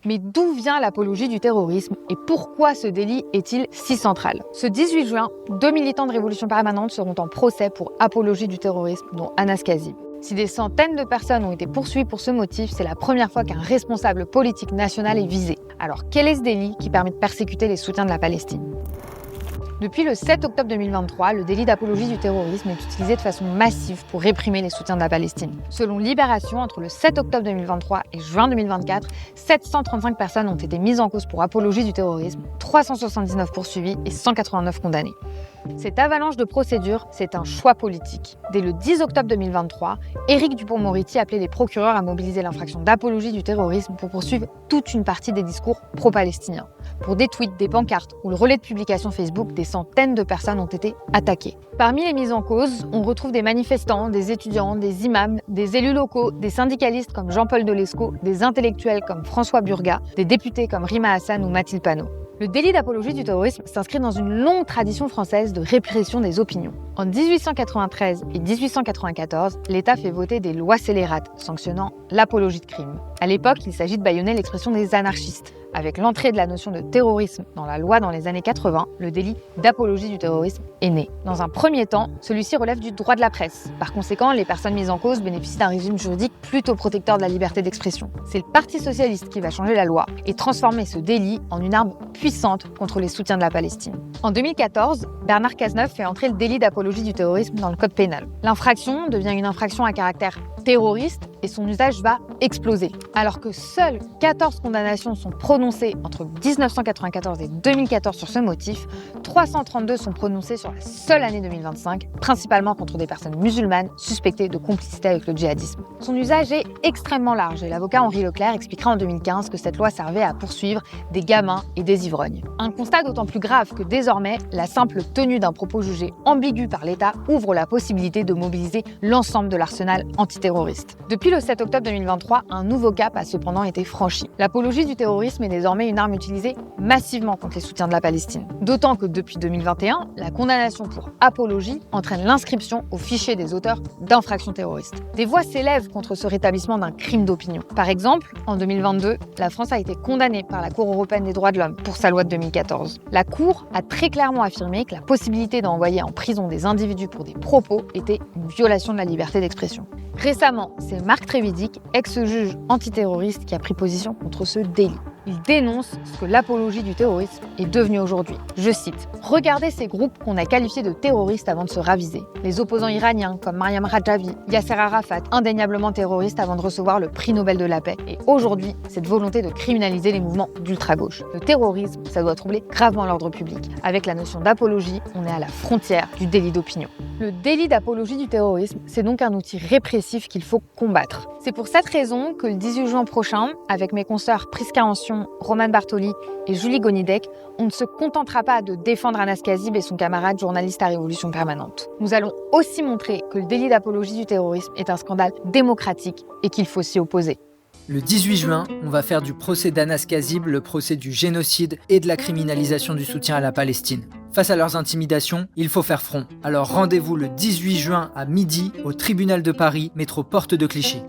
Mais d'où vient l'apologie du terrorisme et pourquoi ce délit est-il si central? Ce 18 juin, 2 militants de Révolution permanente seront en procès pour apologie du terrorisme, dont Anas Kazib. Si des centaines de personnes ont été poursuivies pour ce motif, c'est la première fois qu'un responsable politique national est visé. Alors quel est ce délit qui permet de persécuter les soutiens de la Palestine? Depuis le 7 octobre 2023, le délit d'apologie du terrorisme est utilisé de façon massive pour réprimer les soutiens de la Palestine. Selon Libération, entre le 7 octobre 2023 et juin 2024, 735 personnes ont été mises en cause pour apologie du terrorisme, 379 poursuivis et 189 condamnés. Cette avalanche de procédures, c'est un choix politique. Dès le 10 octobre 2023, Éric Dupond-Moretti appelait les procureurs à mobiliser l'infraction d'apologie du terrorisme pour poursuivre toute une partie des discours pro-palestiniens. Pour des tweets, des pancartes ou le relais de publication Facebook, des centaines de personnes ont été attaquées. Parmi les mises en cause, on retrouve des manifestants, des étudiants, des imams, des élus locaux, des syndicalistes comme Jean-Paul Delescaux, des intellectuels comme François Burga, des députés comme Rima Hassan ou Mathilde Panot. Le délit d'apologie du terrorisme s'inscrit dans une longue tradition française de répression des opinions. En 1893 et 1894, l'État fait voter des lois scélérates sanctionnant l'apologie de crime. À l'époque, il s'agit de bâillonner l'expression des anarchistes. Avec l'entrée de la notion de terrorisme dans la loi dans les années 80, le délit d'apologie du terrorisme est né. Dans un premier temps, celui-ci relève du droit de la presse. Par conséquent, les personnes mises en cause bénéficient d'un régime juridique plutôt protecteur de la liberté d'expression. C'est le Parti socialiste qui va changer la loi et transformer ce délit en une arme puissante contre les soutiens de la Palestine. En 2014, Bernard Cazeneuve fait entrer le délit d'apologie du terrorisme dans le code pénal. L'infraction devient une infraction à caractère terroriste et son usage va exploser. Alors que seules 14 condamnations sont prononcées entre 1994 et 2014 sur ce motif, 332 sont prononcées sur la seule année 2025, principalement contre des personnes musulmanes suspectées de complicité avec le djihadisme. Son usage est extrêmement large et l'avocat Henri Leclerc expliquera en 2015 que cette loi servait à poursuivre des gamins et des ivrognes. Un constat d'autant plus grave que désormais, la simple tenue d'un propos jugé ambigu par l'État ouvre la possibilité de mobiliser l'ensemble de l'arsenal antiterroriste. Depuis le 7 octobre 2023, un nouveau cap a cependant été franchi. L'apologie du terrorisme est désormais une arme utilisée massivement contre les soutiens de la Palestine. D'autant que depuis 2021, la condamnation pour apologie entraîne l'inscription au fichier des auteurs d'infractions terroristes. Des voix s'élèvent contre ce rétablissement d'un crime d'opinion. Par exemple, en 2022, la France a été condamnée par la Cour européenne des droits de l'homme pour sa loi de 2014. La Cour a très clairement affirmé que la possibilité d'envoyer en prison des individus pour des propos était une violation de la liberté d'expression. Récemment, c'est Marc Trévidic, ex-juge antiterroriste, qui a pris position contre ce délit. Il dénonce ce que l'apologie du terrorisme est devenue aujourd'hui. Je cite : « Regardez ces groupes qu'on a qualifiés de terroristes avant de se raviser. Les opposants iraniens comme Mariam Rajavi, Yasser Arafat, indéniablement terroristes avant de recevoir le prix Nobel de la paix. Et aujourd'hui, cette volonté de criminaliser les mouvements d'ultra-gauche. Le terrorisme, ça doit troubler gravement l'ordre public. Avec la notion d'apologie, on est à la frontière du délit d'opinion. » Le délit d'apologie du terrorisme, c'est donc un outil répressif qu'il faut combattre. C'est pour cette raison que le 18 juin prochain, avec mes consoeurs Prisca Ancion, Romane Bartoli et Julie Gonidec, on ne se contentera pas de défendre Anas Kazib et son camarade journaliste à Révolution permanente. Nous allons aussi montrer que le délit d'apologie du terrorisme est un scandale démocratique et qu'il faut s'y opposer. Le 18 juin, on va faire du procès d'Anas Kazib le procès du génocide et de la criminalisation du soutien à la Palestine. Face à leurs intimidations, il faut faire front. Alors rendez-vous le 18 juin à midi au tribunal de Paris, métro Porte de Clichy.